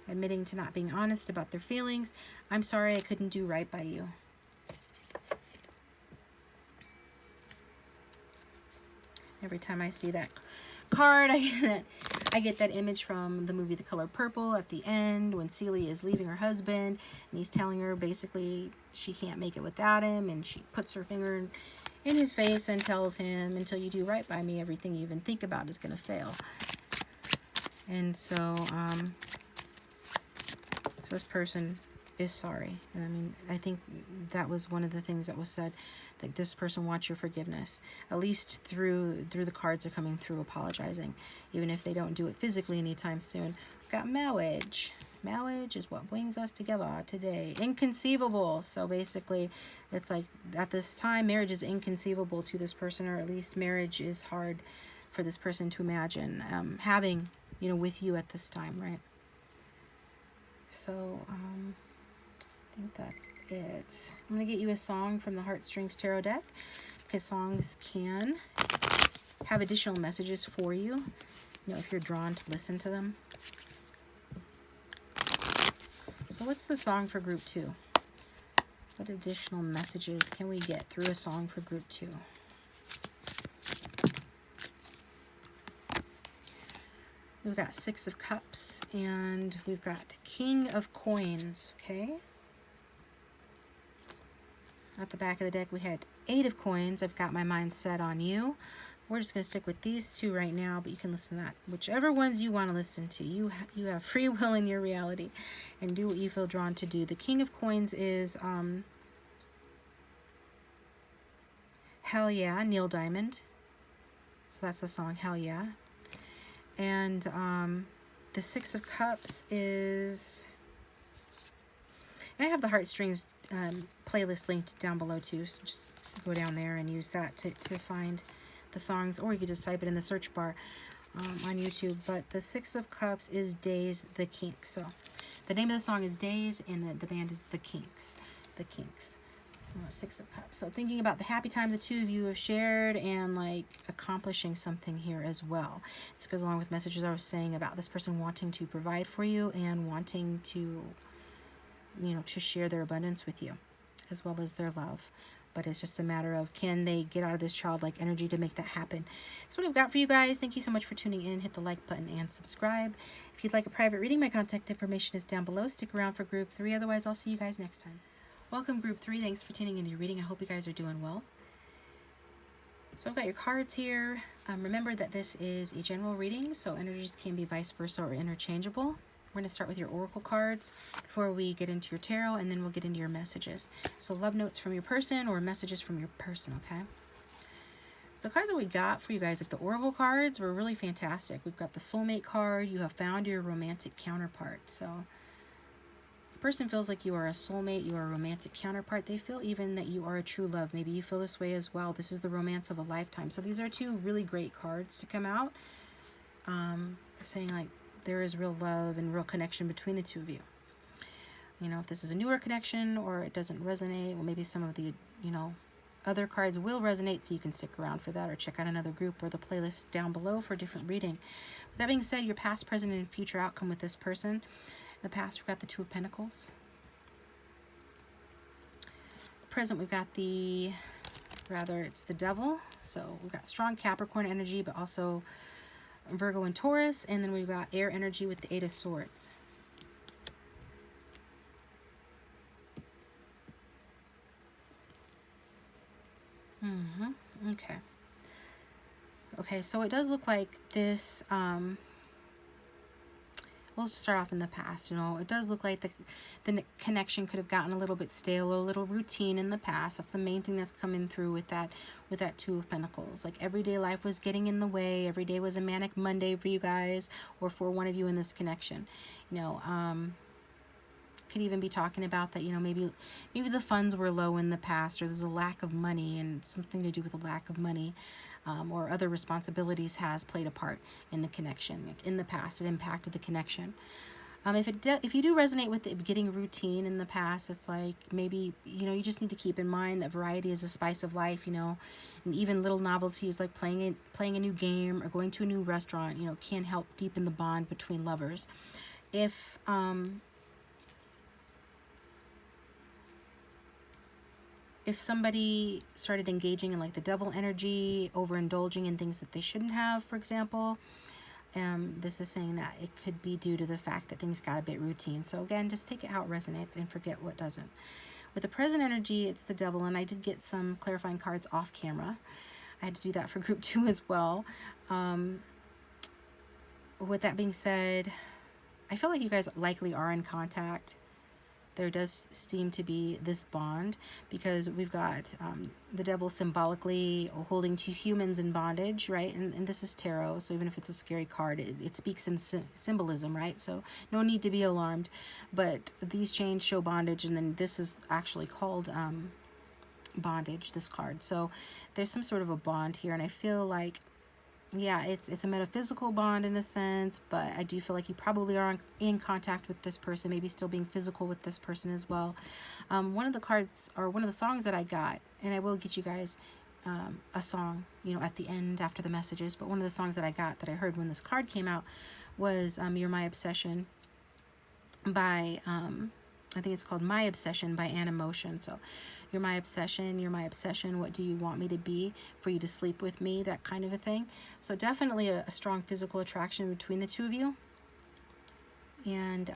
Admitting to not being honest about their feelings. I'm sorry I couldn't do right by you. Every time I see that card, I get that image from the movie The Color Purple at the end when Celie is leaving her husband and he's telling her basically she can't make it without him, and she puts her finger in his face and tells him, until you do right by me, everything you even think about is going to fail. And so, so this person is sorry. And I mean, I think that was one of the things that was said, that this person wants your forgiveness, at least through the cards are coming through apologizing, even if they don't do it physically anytime soon. We've got marriage. Marriage is what brings us together today. Inconceivable. So basically, it's like at this time, marriage is inconceivable to this person, or at least marriage is hard for this person to imagine having, you know, with you at this time, right? So, I think that's it. I'm going to get you a song from the Heartstrings Tarot deck, because songs can have additional messages for you, you know, if you're drawn to listen to them. So what's the song for group 2? What additional messages can we get through a song for group 2? We've got 6 of Cups, and we've got King of Coins, okay? At the back of the deck, we had 8 of Coins. I've got my mind set on you. We're just going to stick with these 2 right now, but you can listen to that. Whichever ones you want to listen to. You have free will in your reality, and do what you feel drawn to do. The King of Coins is Hell Yeah, Neil Diamond. So that's the song, Hell Yeah. And the 6 of Cups is... And I have the Heartstrings playlist linked down below too, so just go down there and use that to find the songs, or you could just type it in the search bar on YouTube. But the 6 of Cups is Days, The Kinks. So the name of the song is Days, and the band is The Kinks. The Kinks. 6 of Cups. So thinking about the happy time the 2 of you have shared, and like accomplishing something here as well. This goes along with messages I was saying about this person wanting to provide for you and wanting to, you know, to share their abundance with you, as well as their love. But it's just a matter of, can they get out of this childlike energy to make that happen? That's what I've got for you guys. Thank you so much for tuning in. Hit the like button and subscribe. If you'd like a private reading, my contact information is down below. Stick around for group 3. Otherwise, I'll see you guys next time. Welcome, group 3. Thanks for tuning into your reading. I hope you guys are doing well. So I've got your cards here. Remember that this is a general reading, so energies can be vice versa or interchangeable. We're going to start with your oracle cards before we get into your tarot, and then we'll get into your messages. So love notes from your person or messages from your person, okay? So the cards that we got for you guys, like the oracle cards, were really fantastic. We've got the soulmate card. You have found your romantic counterpart. So the person feels like you are a soulmate, you are a romantic counterpart. They feel even that you are a true love. Maybe you feel this way as well. This is the romance of a lifetime. So these are 2 really great cards to come out, saying like, there is real love and real connection between the 2 of you. You know, if this is a newer connection or it doesn't resonate, well, maybe some of the, you know, other cards will resonate, so you can stick around for that, or check out another group or the playlist down below for a different reading. With that being said, your past, present, and future outcome with this person. In the past, we've got the 2 of Pentacles. Present, we've got it's the Devil. So we've got strong Capricorn energy, but also Virgo and Taurus, and then we've got air energy with the 8 of Swords. Okay, so it does look like this, we'll just start off in the past. You know, it does look like the connection could have gotten a little bit stale, a little routine in the past. That's the main thing that's coming through with that 2 of Pentacles. Like everyday life was getting in the way. Every day was a manic Monday for you guys, or for one of you in this connection. You know, could even be talking about that, you know, maybe the funds were low in the past, or there's a lack of money, and something to do with a lack of money. Or other responsibilities has played a part in the connection. Like in the past, it impacted the connection. If you do resonate with the getting routine in the past, it's like maybe, you know, you just need to keep in mind that variety is the spice of life, you know, and even little novelties like playing a new game or going to a new restaurant, you know, can help deepen the bond between lovers. If somebody started engaging in like the devil energy, overindulging in things that they shouldn't have, for example, this is saying that it could be due to the fact that things got a bit routine. So again, just take it how it resonates and forget what doesn't. With the present energy, it's the Devil, and I did get some clarifying cards off camera. I had to do that for group 2 as well. With that being said, I feel like you guys likely are in contact. there does seem to be this bond, because we've got the devil symbolically holding two humans in bondage, right? And this is tarot, so even if it's a scary card, it speaks in symbolism, right? So no need to be alarmed. But these chains show bondage, and then this is actually called bondage, this card. So there's some sort of a bond here, and I feel like, yeah, it's a metaphysical bond in a sense, but I do feel like you probably are in contact with this person, maybe still being physical with this person as well. One of the cards, or one of the songs that I got, and I will get you guys a song, you know, at the end after the messages, but one of the songs that I got, that I heard when this card came out, was You're My Obsession by, I think it's called My Obsession by Anna Motion. So you're my obsession, what do you want me to be for you to sleep with me, that kind of a thing. So definitely a strong physical attraction between the two of you. And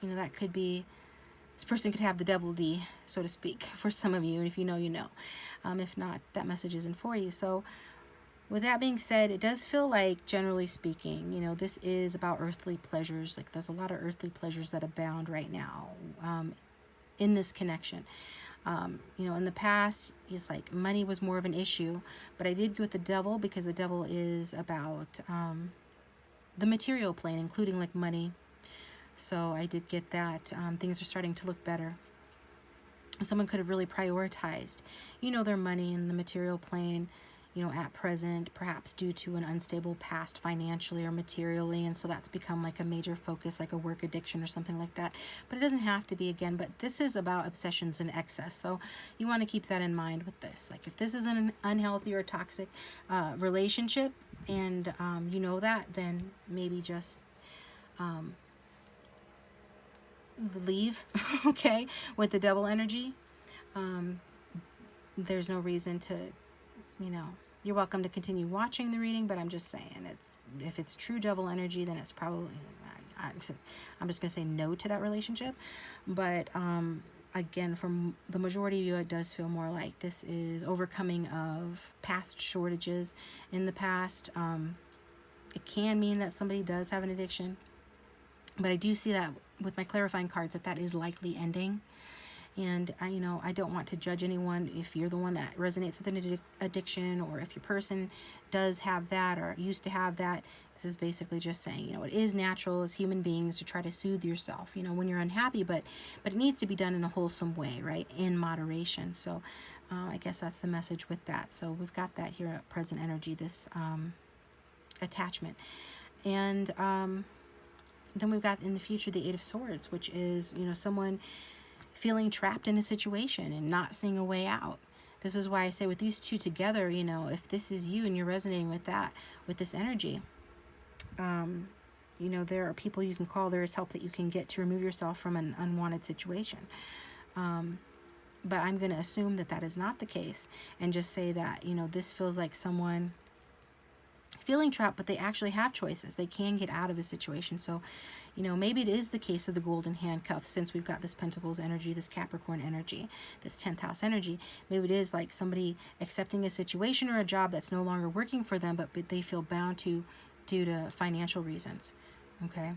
you know, that could be, this person could have the devil D, so to speak, for some of you, and if you know, you know. If not, that message isn't for you. So with that being said, it does feel like, generally speaking, you know, this is about earthly pleasures. Like, there's a lot of earthly pleasures that abound right now in this connection. You know, in the past, it's like money was more of an issue, but I did go with the devil, because the devil is about the material plane, including like money. So I did get that. Things are starting to look better. Someone could have really prioritized, you know, their money in the material plane, you know, at present, perhaps due to an unstable past financially or materially, and so that's become like a major focus, like a work addiction or something like that. But it doesn't have to be, again, but this is about obsessions and excess, so you want to keep that in mind with this. Like, if this is an unhealthy or toxic relationship, and you know that, then maybe just leave, okay, with the devil energy. There's no reason to, you know, you're welcome to continue watching the reading, but I'm just saying, it's, if it's true devil energy, then it's probably, I'm just going to say no to that relationship. But again, from the majority of you, it does feel more like this is overcoming of past shortages in the past. It can mean that somebody does have an addiction, but I do see that with my clarifying cards, that is likely ending. And you know, I don't want to judge anyone if you're the one that resonates with an addiction, or if your person does have that or used to have that. This is basically just saying, you know, it is natural as human beings to try to soothe yourself, you know, when you're unhappy, but it needs to be done in a wholesome way, right? In moderation. So I guess that's the message with that. So we've got that here at present energy, this attachment. And then we've got in the future the Eight of Swords, which is, you know, someone feeling trapped in a situation and not seeing a way out. This is why I say with these two together, you know, if this is you and you're resonating with that, with this energy, you know, there are people you can call, there is help that you can get to remove yourself from an unwanted situation. But I'm going to assume that that is not the case, and just say that, you know, this feels like someone feeling trapped, but they actually have choices. They can get out of a situation. So, you know, maybe it is the case of the golden handcuff, since we've got this Pentacles energy, this Capricorn energy, this 10th house energy. Maybe it is like somebody accepting a situation or a job that's no longer working for them, but they feel bound to due to financial reasons. Okay.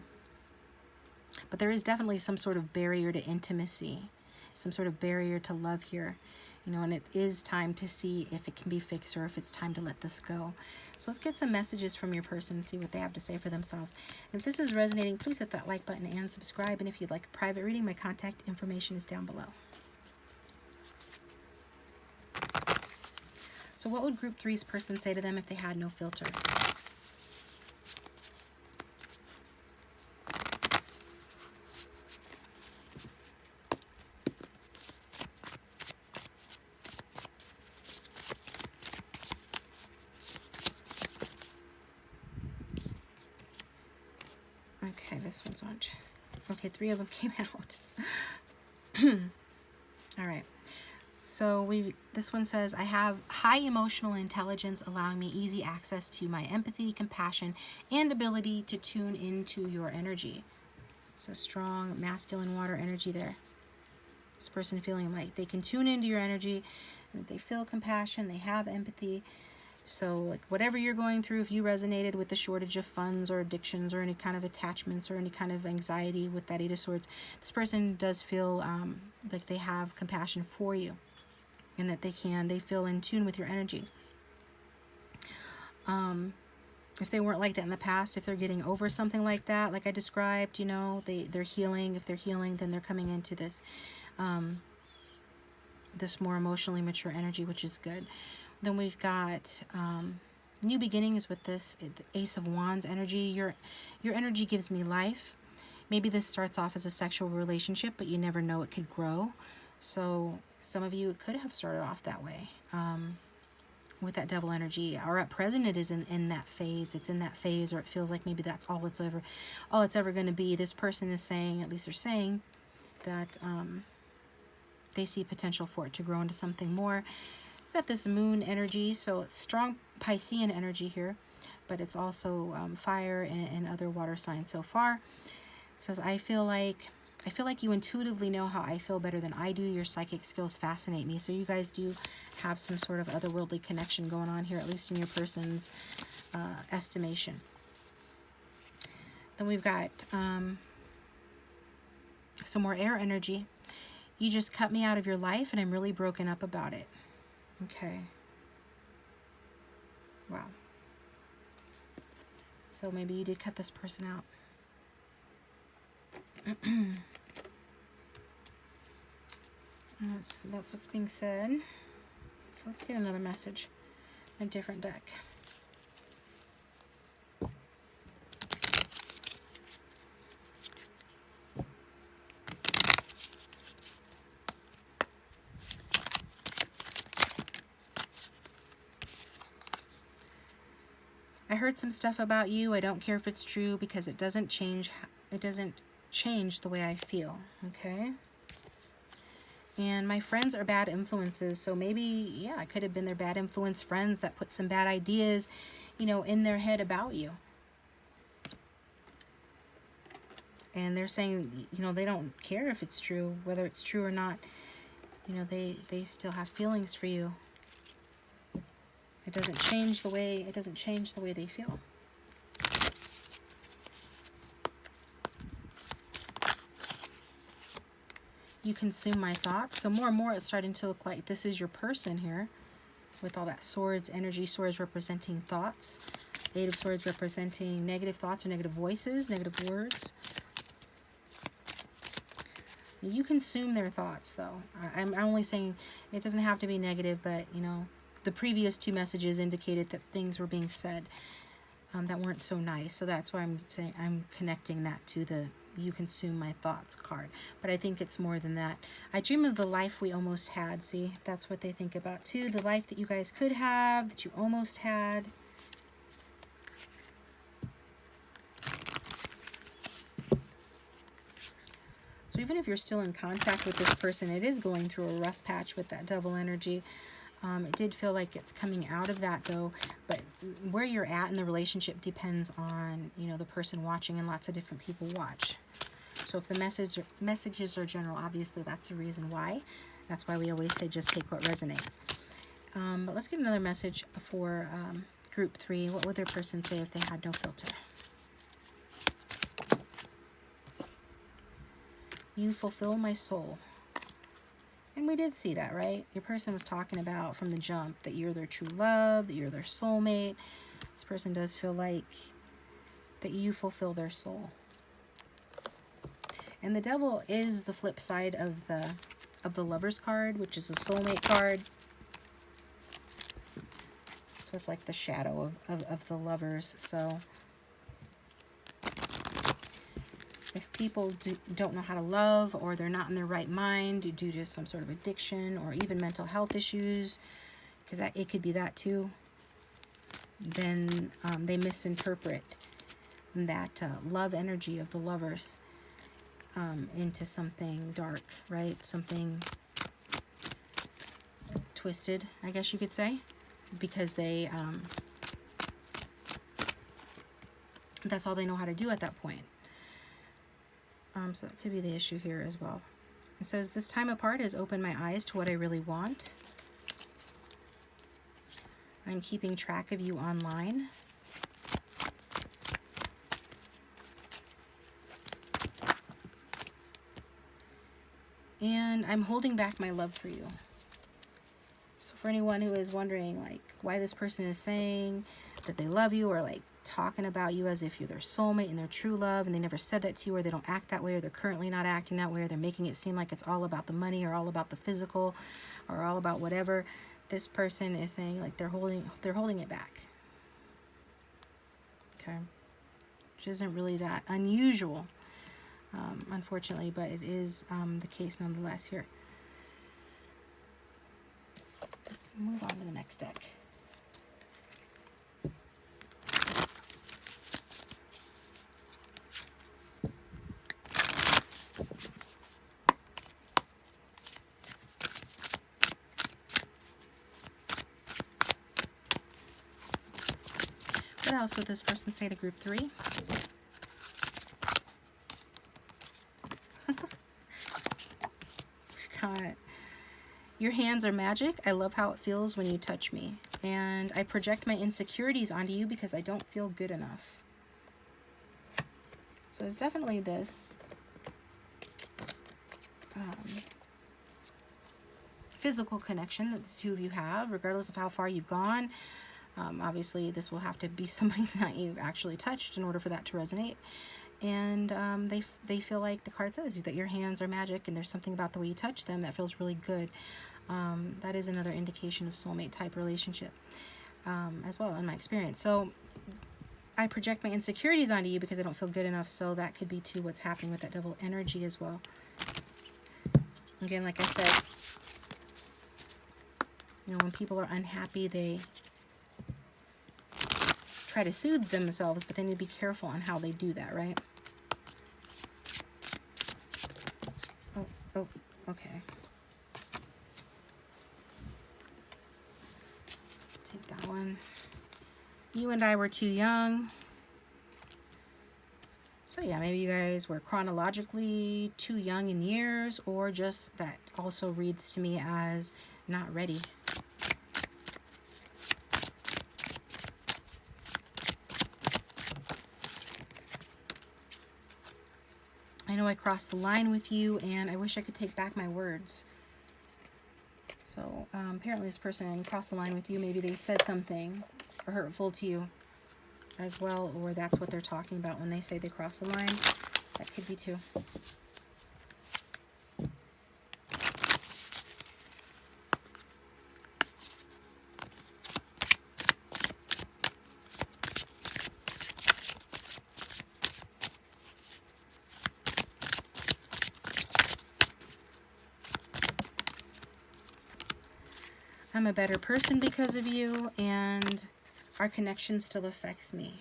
But there is definitely some sort of barrier to intimacy, some sort of barrier to love here. You know, and it is time to see if it can be fixed, or if it's time to let this go. So let's get some messages from your person and see what they have to say for themselves. And if this is resonating, please hit that like button and subscribe. And if you'd like a private reading, my contact information is down below. So what would Group 3's person say to them if they had no filter? Okay, this one's on. Okay, 3 of them came out. All right. So this one says, I have high emotional intelligence, allowing me easy access to my empathy, compassion, and ability to tune into your energy. So strong masculine water energy there. This person feeling like they can tune into your energy, and they feel compassion, they have empathy, So like whatever you're going through, if you resonated with the shortage of funds or addictions or any kind of attachments or any kind of anxiety with that Eight of Swords, this person does feel like they have compassion for you, and that they feel in tune with your energy. If they weren't like that in the past, if they're getting over something like that, like I described, you know, they're healing. If they're healing, then they're coming into this this more emotionally mature energy, which is good. Then we've got new beginnings with this the Ace of Wands energy. Your energy gives me life. Maybe this starts off as a sexual relationship, but you never know, it could grow. So some of you, it could have started off that way. With that Devil energy, or at present it is in that phase. It's in that phase, or it feels like maybe that's all it's ever going to be. This person is saying, at least they're saying, that they see potential for it to grow into something more. We've got this moon energy, so it's strong Piscean energy here, but it's also fire and other water signs so far. It says, I feel like you intuitively know how I feel better than I do. Your psychic skills fascinate me. So you guys do have some sort of otherworldly connection going on here, at least in your person's estimation. Then we've got some more air energy. You just cut me out of your life and I'm really broken up about it. Okay. Wow. So maybe you did cut this person out. That's what's being said. So let's get another message, a different deck. I heard some stuff about you. I don't care if it's true because it doesn't change the way I feel. Okay. And my friends are bad influences, so maybe, yeah, it could have been their bad influence friends that put some bad ideas, you know, in their head about you. And they're saying, you know, they don't care if it's true, whether it's true or not. You know, they still have feelings for you. It doesn't change the way they feel. You consume my thoughts. So more and more it's starting to look like this is your person here, with all that swords energy, swords representing thoughts, Eight of Swords representing negative thoughts or negative voices, negative words. You consume their thoughts, though. I'm only saying it doesn't have to be negative, but, you know, the previous two messages indicated that things were being said that weren't so nice. So that's why I'm saying I'm connecting that to the you consume my thoughts card. But I think it's more than that. I dream of the life we almost had. See, that's what they think about too. The life that you guys could have, that you almost had. So even if you're still in contact with this person, it is going through a rough patch with that Devil energy. It did feel like it's coming out of that, though, but where you're at in the relationship depends on, you know, the person watching, and lots of different people watch. So if the messages are general, obviously that's the reason why. That's why we always say just take what resonates. But let's get another message for group 3. What would their person say if they had no filter? You fulfill my soul. And we did see that, right? Your person was talking about from the jump that you're their true love, that you're their soulmate. This person does feel like that you fulfill their soul. And the Devil is the flip side of the Lover's card, which is a soulmate card. So it's like the shadow of the Lovers. So if people don't know how to love, or they're not in their right mind due to some sort of addiction or even mental health issues, because it could be that too, then they misinterpret that love energy of the Lovers into something dark, right? Something twisted, I guess you could say, because they that's all they know how to do at that point. So that could be the issue here as well. It says, this time apart has opened my eyes to what I really want. I'm keeping track of you online. And I'm holding back my love for you. So for anyone who is wondering like why this person is saying that they love you, or like talking about you as if you're their soulmate and their true love, and they never said that to you, or they don't act that way, or they're currently not acting that way, or they're making it seem like it's all about the money or all about the physical or all about whatever, this person is saying like they're holding it back. Okay. Which isn't really that unusual, unfortunately, but it is the case nonetheless here. Let's move on to the next deck. What else would this person say to group 3? Got your hands are magic. I love how it feels when you touch me. And I project my insecurities onto you because I don't feel good enough. So there's definitely this physical connection that the two of you have, regardless of how far you've gone. Obviously, this will have to be somebody that you've actually touched in order for that to resonate. And they feel like the card says that your hands are magic, and there's something about the way you touch them that feels really good. That is another indication of soulmate type relationship as well, in my experience. So I project my insecurities onto you because I don't feel good enough. So that could be too what's happening with that double energy as well. Again, like I said, you know, when people are unhappy, they try to soothe themselves, but they need to be careful on how they do that, right? Oh, okay. Take that one. You and I were too young. So yeah, maybe you guys were chronologically too young in years, or just that also reads to me as not ready. I know I crossed the line with you, and I wish I could take back my words. So apparently this person crossed the line with you. Maybe they said something hurtful to you as well, or that's what they're talking about when they say they crossed the line. That could be too. I'm a better person because of you, and our connection still affects me.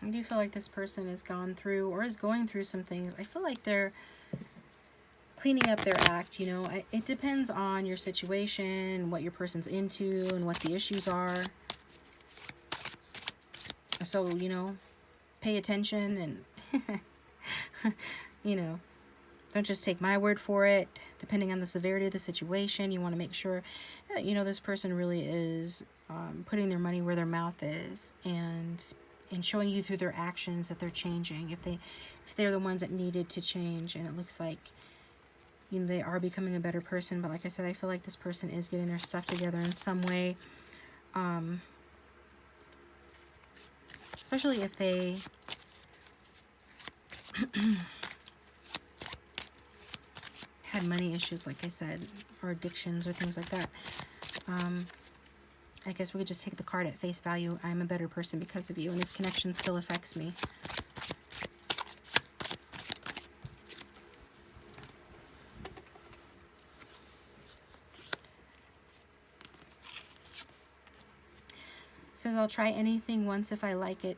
I do feel like this person has gone through or is going through some things. I feel like they're cleaning up their act, you know. It depends on your situation, what your person's into, and what the issues are. So, you know, pay attention and, you know, don't just take my word for it. Depending on the severity of the situation, you want to make sure that, you know, this person really is putting their money where their mouth is, and showing you through their actions that they're changing. If they're the ones that needed to change, and it looks like, you know, they are becoming a better person. But like I said, I feel like this person is getting their stuff together in some way. Especially if they had money issues, like I said, or addictions or things like that. I guess we could just take the card at face value. I'm a better person because of you, and this connection still affects me. It says, I'll try anything once if I like it.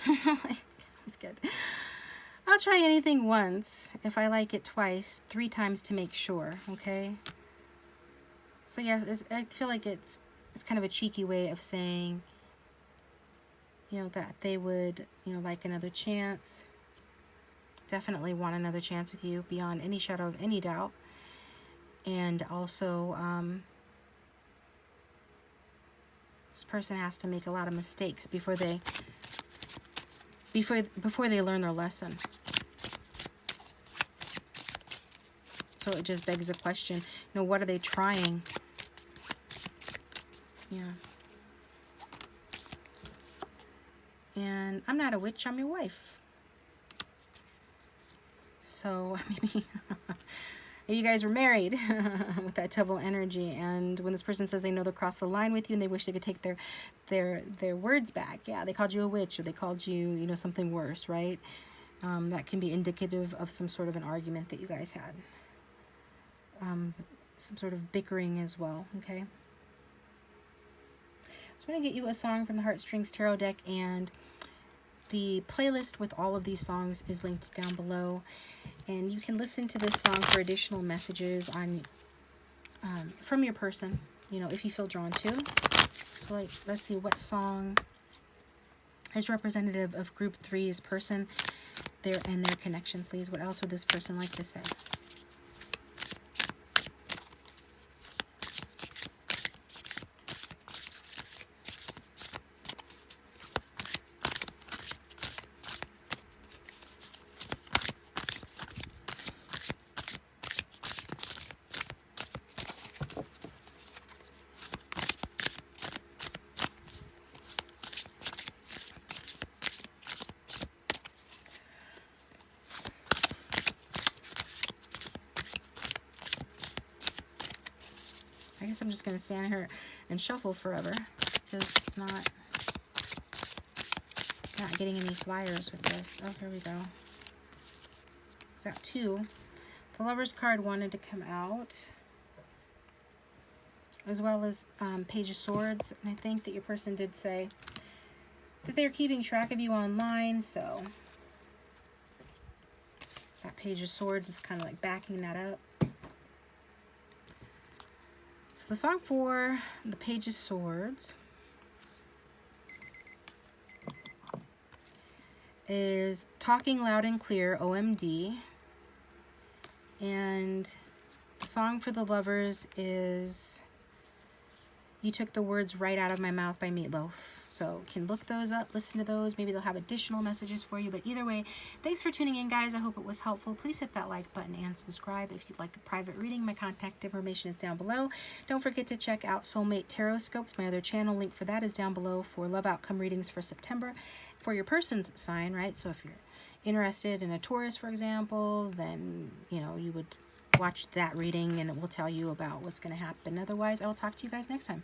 It's good. I'll try anything once if I like it twice, 3 times to make sure, okay? So yes, I feel like it's kind of a cheeky way of saying, you know, that they would, you know, like another chance. definitely want another chance with you beyond any shadow of any doubt. And also, this person has to make a lot of mistakes before they learn their lesson. So it just begs the question, what are they trying? Yeah. And I'm not a witch, I'm your wife. So maybe you guys were married with that double energy, and when this person says they know they'll cross the line with you and they wish they could take their words back. Yeah, they called you a witch, or they called you, something worse, right? That can be indicative of some sort of an argument that you guys had. Some sort of bickering as well, okay? So I'm going to get you a song from the Heartstrings Tarot deck, and the playlist with all of these songs is linked down below. And you can listen to this song for additional messages on from your person, if you feel drawn to. So let's see what song is representative of group 3's person and their connection, please. What else would this person like to say? I guess I'm just going to stand here and shuffle forever because it's not getting any flyers with this. Oh, here we go. We've got 2. The Lover's card wanted to come out, as well as Page of Swords. And I think that your person did say that they're keeping track of you online, so that Page of Swords is kind of like backing that up. So the song for the Page of Swords is Talking Loud and Clear, OMD. And the song for the Lovers is You Took the Words Right Out of My Mouth by Meatloaf. So you can look those up, listen to those. Maybe they'll have additional messages for you. But either way, thanks for tuning in, guys. I hope it was helpful. Please hit that like button and subscribe. If you'd like a private reading, my contact information is down below. Don't forget to check out Soulmate Tarot-scopes, my other channel. Link for that is down below for love outcome readings for September for your person's sign, right? So if you're interested in a Taurus, for example, then, you would watch that reading and it will tell you about what's going to happen. Otherwise, I will talk to you guys next time.